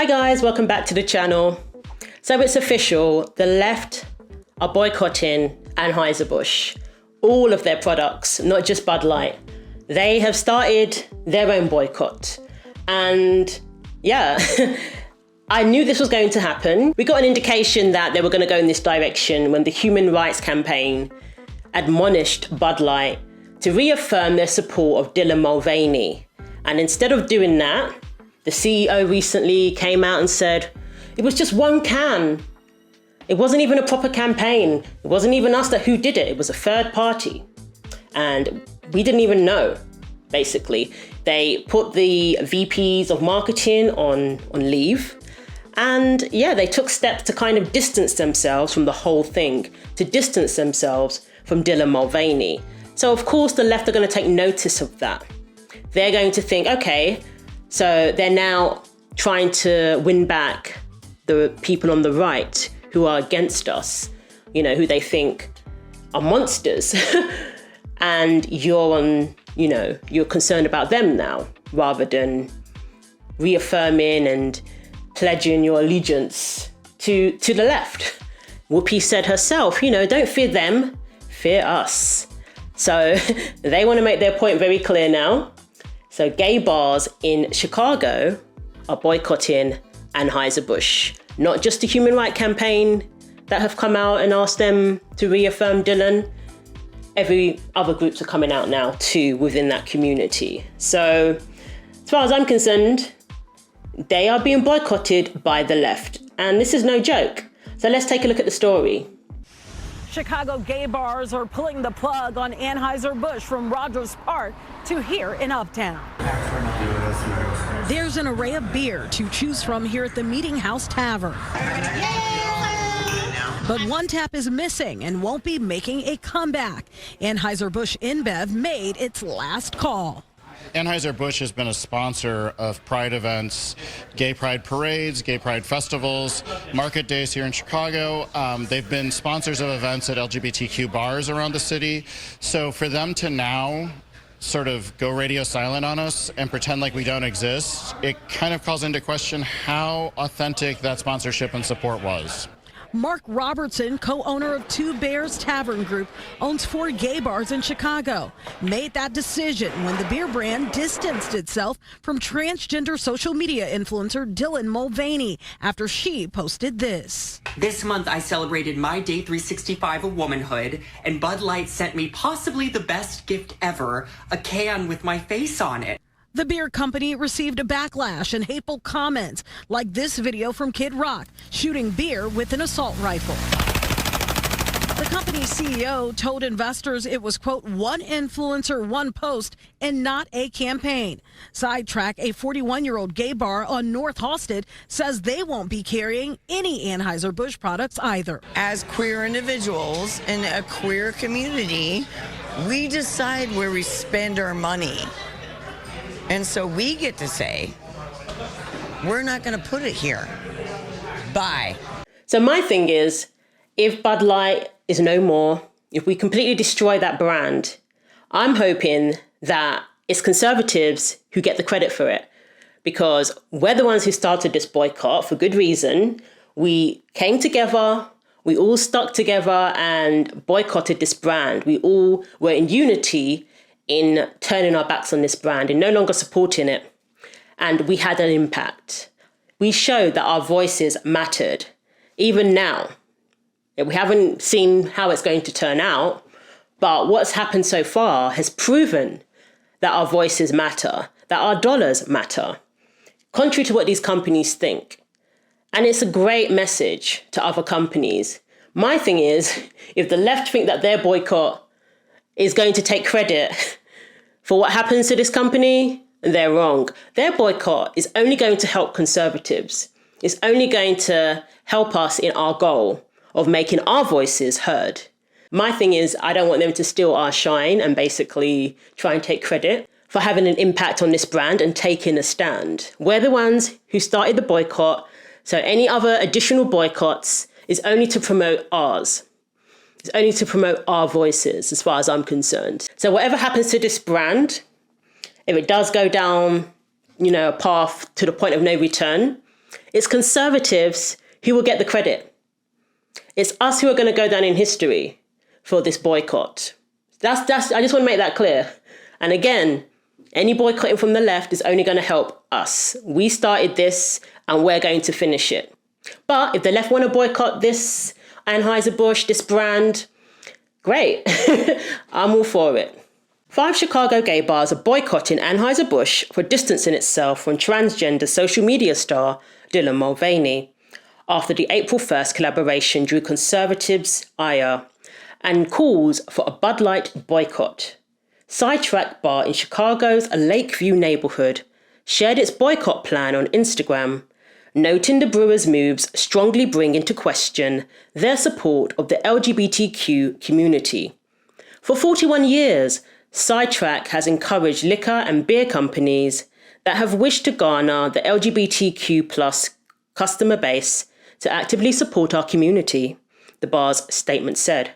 Hi guys, welcome back to the channel. So it's official, the left are boycotting Anheuser-Busch. All of their products, not just Bud Light. They have started their own boycott. And yeah, I knew this was going to happen. We got an indication that they were going to go in this direction when the Human Rights Campaign admonished Bud Light to reaffirm their support of Dylan Mulavaney. And instead of doing that, the CEO recently came out and said, it was just one can. It wasn't even a proper campaign. It wasn't even us who did it. It was a third party. And we didn't even know, basically. They put the VPs of marketing on leave. And yeah, they took steps to kind of distance themselves from the whole thing, to distance themselves from Dylan Mulavaney. So of course the left are going to take notice of that. They're going to think, okay, so they're now trying to win back the people on the right who are against us, you know, who they think are monsters. And you're concerned about them now, rather than reaffirming and pledging your allegiance to the left. Whoopi said herself, don't fear them, fear us. So they want to make their point very clear now. So gay bars in Chicago are boycotting Anheuser-Busch. Not just the Human Rights Campaign that have come out and asked them to reaffirm Dylan. Every other groups are coming out now too within that community. So as far as I'm concerned, they are being boycotted by the left. And this is no joke. So let's take a look at the story. Chicago gay bars are pulling the plug on Anheuser-Busch from Rogers Park to here in Uptown. There's an array of beer to choose from here at the Meeting House Tavern. But one tap is missing and won't be making a comeback. Anheuser-Busch InBev made its last call. Anheuser-Busch has been a sponsor of pride events, gay pride parades, gay pride festivals, market days here in Chicago. They've been sponsors of events at LGBTQ bars around the city. So for them to now sort of go radio silent on us and pretend like we don't exist, it kind of calls into question how authentic that sponsorship and support was. Mark Robertson, co-owner of Two Bears Tavern Group, owns 4 gay bars in Chicago, made that decision when the beer brand distanced itself from transgender social media influencer Dylan Mulavaney after she posted this. This month I celebrated my day 365 of womanhood, and Bud Light sent me possibly the best gift ever, a can with my face on it. The beer company received a backlash and hateful comments, like this video from Kid Rock, shooting beer with an assault rifle. The company's CEO told investors it was, quote, one influencer, one post, and not a campaign. Sidetrack, a 41-year-old gay bar on North Halsted, says they won't be carrying any Anheuser-Busch products either. As queer individuals in a queer community, we decide where we spend our money. And so we get to say, we're not going to put it here. Bye. So my thing is, if Bud Light is no more, if we completely destroy that brand, I'm hoping that it's conservatives who get the credit for it. Because we're the ones who started this boycott for good reason. We came together, we all stuck together and boycotted this brand. We all were in unity in turning our backs on this brand and no longer supporting it. And we had an impact. We showed that our voices mattered. Even now, we haven't seen how it's going to turn out, but what's happened so far has proven that our voices matter, that our dollars matter, contrary to what these companies think. And it's a great message to other companies. My thing is, if the left think that their boycott is going to take credit for what happens to this company, they're wrong. Their boycott is only going to help conservatives. It's only going to help us in our goal of making our voices heard. My thing is, I don't want them to steal our shine and basically try and take credit for having an impact on this brand and taking a stand. We're the ones who started the boycott, so any other additional boycotts is only to promote ours. It's only to promote our voices, as far as I'm concerned. So whatever happens to this brand, if it does go down, a path to the point of no return, It's conservatives who will get the credit. It's us who are going to go down in history for this boycott. I just want to make that clear. And again, any boycotting from the left is only going to help us. We started this and we're going to finish it. But if the left want to boycott this Anheuser-Busch, this brand, great. I'm all for it. 5 Chicago gay bars are boycotting Anheuser-Busch for distancing itself from transgender social media star Dylan Mulvaney after the April 1st collaboration drew conservatives' ire and calls for a Bud Light boycott. Sidetrack Bar in Chicago's Lakeview neighborhood shared its boycott plan on Instagram, noting the brewers' moves strongly bring into question their support of the LGBTQ community. For 41 years, Sidetrack has encouraged liquor and beer companies that have wished to garner the LGBTQ plus customer base to actively support our community, the bar's statement said.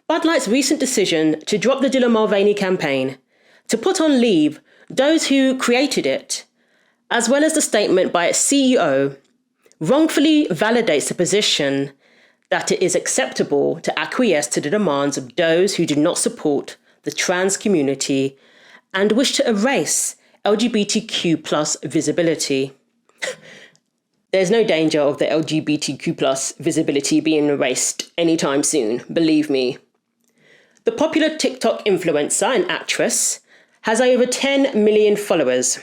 Bud Light's recent decision to drop the Dylan Mulvaney campaign, to put on leave those who created it, as well as the statement by its CEO, wrongfully validates the position that it is acceptable to acquiesce to the demands of those who do not support the trans community and wish to erase LGBTQ plus visibility. There's no danger of the LGBTQ plus visibility being erased anytime soon, believe me. The popular TikTok influencer and actress has over 10 million followers.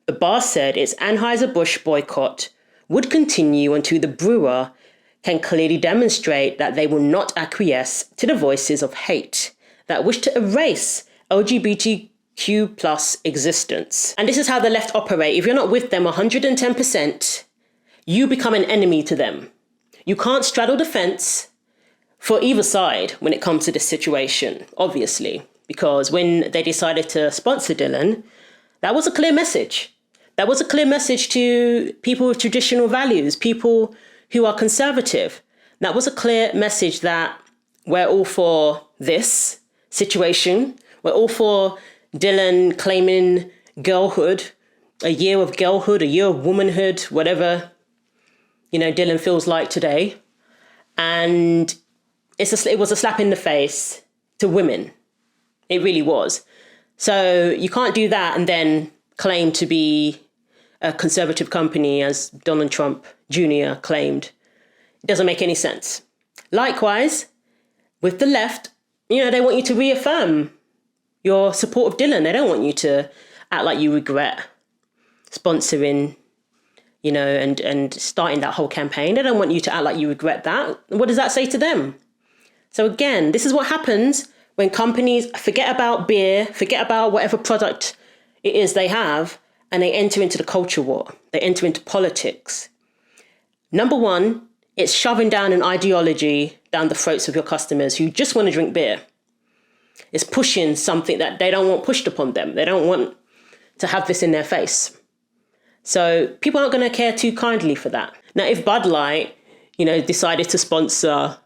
The bar said its Anheuser-Busch boycott would continue until the brewer can clearly demonstrate that they will not acquiesce to the voices of hate that wish to erase LGBTQ plus existence. And this is how the left operate. If you're not with them 110%, you become an enemy to them. You can't straddle the fence for either side when it comes to this situation, obviously, because when they decided to sponsor Dylan, that was a clear message. That was a clear message to people with traditional values, people who are conservative. That was a clear message that we're all for this situation. We're all for Dylan claiming girlhood, a year of girlhood, a year of womanhood, whatever, Dylan feels like today. And it was a slap in the face to women. It really was. So you can't do that and then claim to be a conservative company as Donald Trump Jr. claimed. It doesn't make any sense. Likewise, with the left, they want you to reaffirm your support of Dylan. They don't want you to act like you regret sponsoring, and starting that whole campaign. They don't want you to act like you regret that. What does that say to them? So again, this is what happens when companies forget about beer, forget about whatever product it is they have, and they enter into the culture war. They enter into politics. Number one, it's shoving down an ideology down the throats of your customers who just want to drink beer. It's pushing something that they don't want pushed upon them. They don't want to have this in their face. So people aren't going to care too kindly for that. Now, if Bud Light, decided to sponsor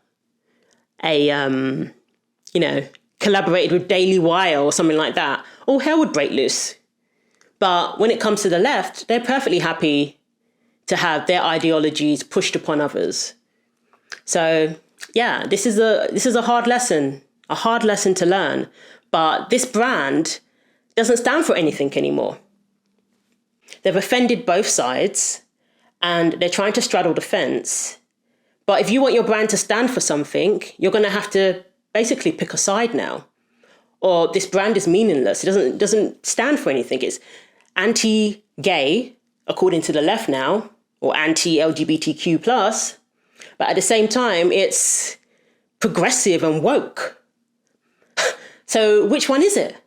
collaborated with Daily Wire or something like that, all hell would break loose. But when it comes to the left, they're perfectly happy to have their ideologies pushed upon others. So yeah, this is a hard lesson to learn. But this brand doesn't stand for anything anymore. They've offended both sides and they're trying to straddle the fence. But if you want your brand to stand for something, you're going to have to basically pick a side now. Or this brand is meaningless. It doesn't stand for anything. It's anti-gay, according to the left now, or anti-LGBTQ+. But at the same time, it's progressive and woke. So which one is it?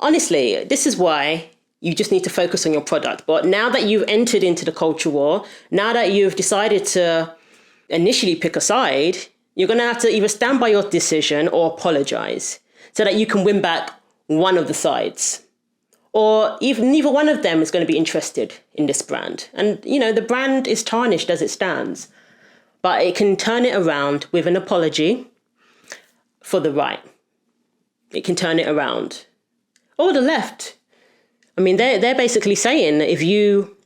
Honestly, this is why you just need to focus on your product. But now that you've entered into the culture war, now that you've decided to initially pick a side, you're going to have to either stand by your decision or apologize so that you can win back one of the sides. Or even neither one of them is going to be interested in this brand. And, the brand is tarnished as it stands. But it can turn it around with an apology for the right. It can turn it around. Or the left. I mean, they're basically saying that if you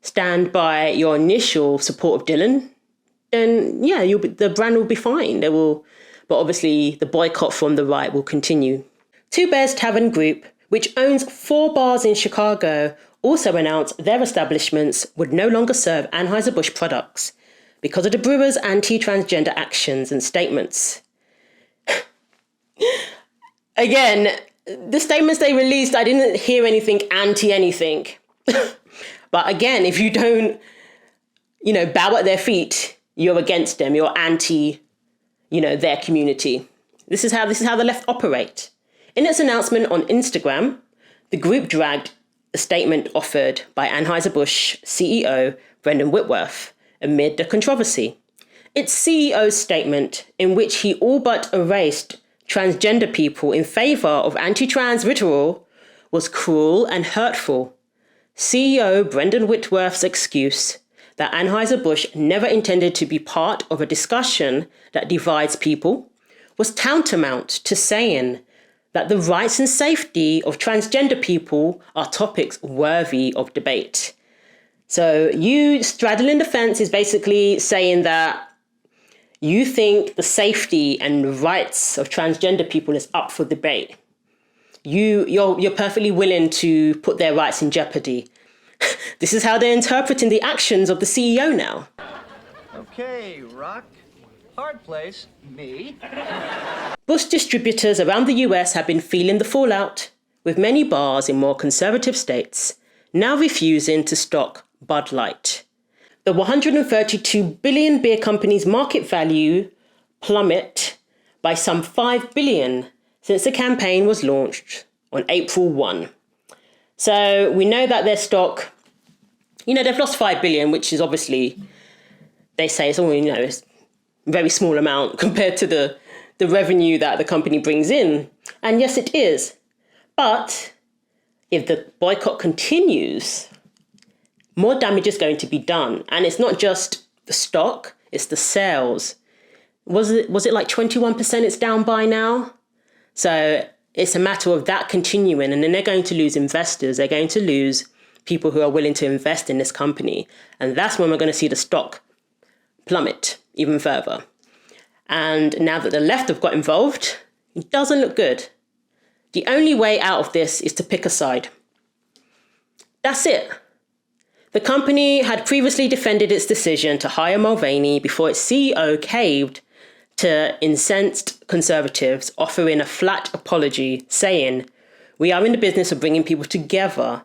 stand by your initial support of Dylan, then yeah, the brand will be fine. But obviously the boycott from the right will continue. Two Bears Tavern Group, which owns 4 bars in Chicago, also announced their establishments would no longer serve Anheuser-Busch products because of the brewers' anti-transgender actions and statements. Again, the statements they released, I didn't hear anything anti-anything. But again, if you don't, bow at their feet, you're against them, you're anti, their community. This is how the left operate. In its announcement on Instagram, the group dragged a statement offered by Anheuser-Busch CEO Brendan Whitworth amid the controversy. Its CEO's statement, in which he all but erased transgender people in favor of anti-trans rhetoric, was cruel and hurtful. CEO Brendan Whitworth's excuse that Anheuser-Busch never intended to be part of a discussion that divides people was tantamount to saying that the rights and safety of transgender people are topics worthy of debate. So you straddling the fence is basically saying that you think the safety and rights of transgender people is up for debate. You're perfectly willing to put their rights in jeopardy. This is how they're interpreting the actions of the CEO now. Okay, Rock. Hard place. Me. Busch distributors around the US have been feeling the fallout, with many bars in more conservative states now refusing to stock Bud Light. The 132 billion beer company's market value plummet by some $5 billion since the campaign was launched on April 1. So we know that their stock, they've lost $5 billion, which is obviously, they say it's only, it's a very small amount compared to the revenue that the company brings in. And yes, it is. But if the boycott continues, more damage is going to be done. And it's not just the stock, it's the sales. Was it like 21% it's down by now? So it's a matter of that continuing, and then they're going to lose investors. They're going to lose people who are willing to invest in this company. And that's when we're going to see the stock plummet even further. And now that the left have got involved, it doesn't look good. The only way out of this is to pick a side. That's it. The company had previously defended its decision to hire Mulvaney before its CEO caved to incensed conservatives, offering a flat apology, saying, "We are in the business of bringing people together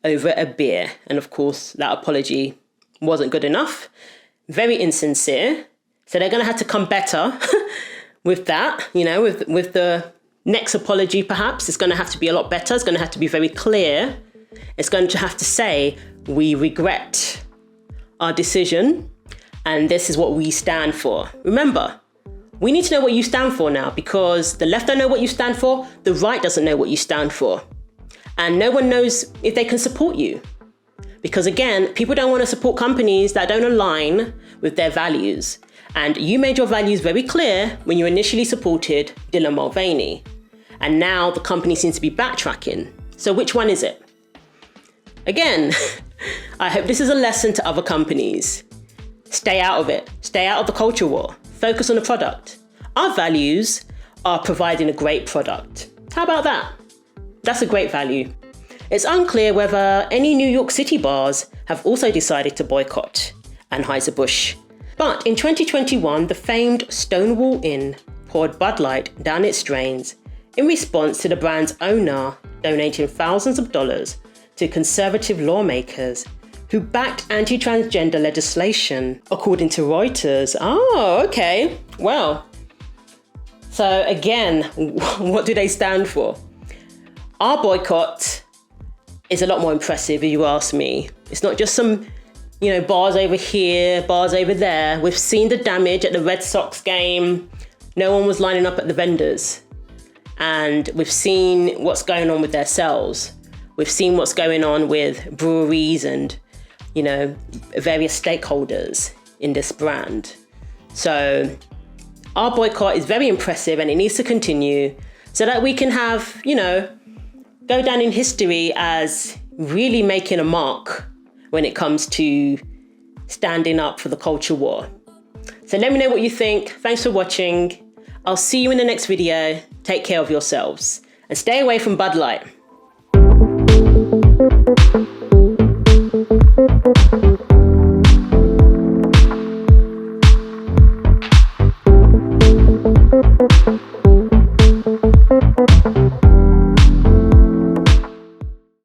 over a beer." And of course, that apology wasn't good enough. Very insincere. So they're going to have to come better with that, with the next apology, perhaps. It's going to have to be a lot better. It's going to have to be very clear. It's going to have to say, "We regret our decision, and this is what we stand for." Remember, we need to know what you stand for now, because the left don't know what you stand for, the right doesn't know what you stand for. And no one knows if they can support you. Because again, people don't want to support companies that don't align with their values. And you made your values very clear when you initially supported Dylan Mulavaney. And now the company seems to be backtracking. So which one is it? Again, I hope this is a lesson to other companies. Stay out of it. Stay out of the culture war. Focus on the product. Our values are providing a great product. How about that? That's a great value. It's unclear whether any New York City bars have also decided to boycott Anheuser-Busch. But in 2021, the famed Stonewall Inn poured Bud Light down its drains in response to the brand's owner donating thousands of dollars to conservative lawmakers who backed anti-transgender legislation, according to Reuters. Oh, okay. Well, so again, what do they stand for? Our boycott is a lot more impressive, if you ask me. It's not just some, bars over here, bars over there. We've seen the damage at the Red Sox game. No one was lining up at the vendors. And we've seen what's going on with their sales. We've seen what's going on with breweries and various stakeholders in this brand. So our boycott is very impressive, and it needs to continue so that we can have, go down in history as really making a mark when it comes to standing up for the culture war. So let me know what you think. Thanks for watching. I'll see you in the next video. Take care of yourselves and stay away from Bud Light.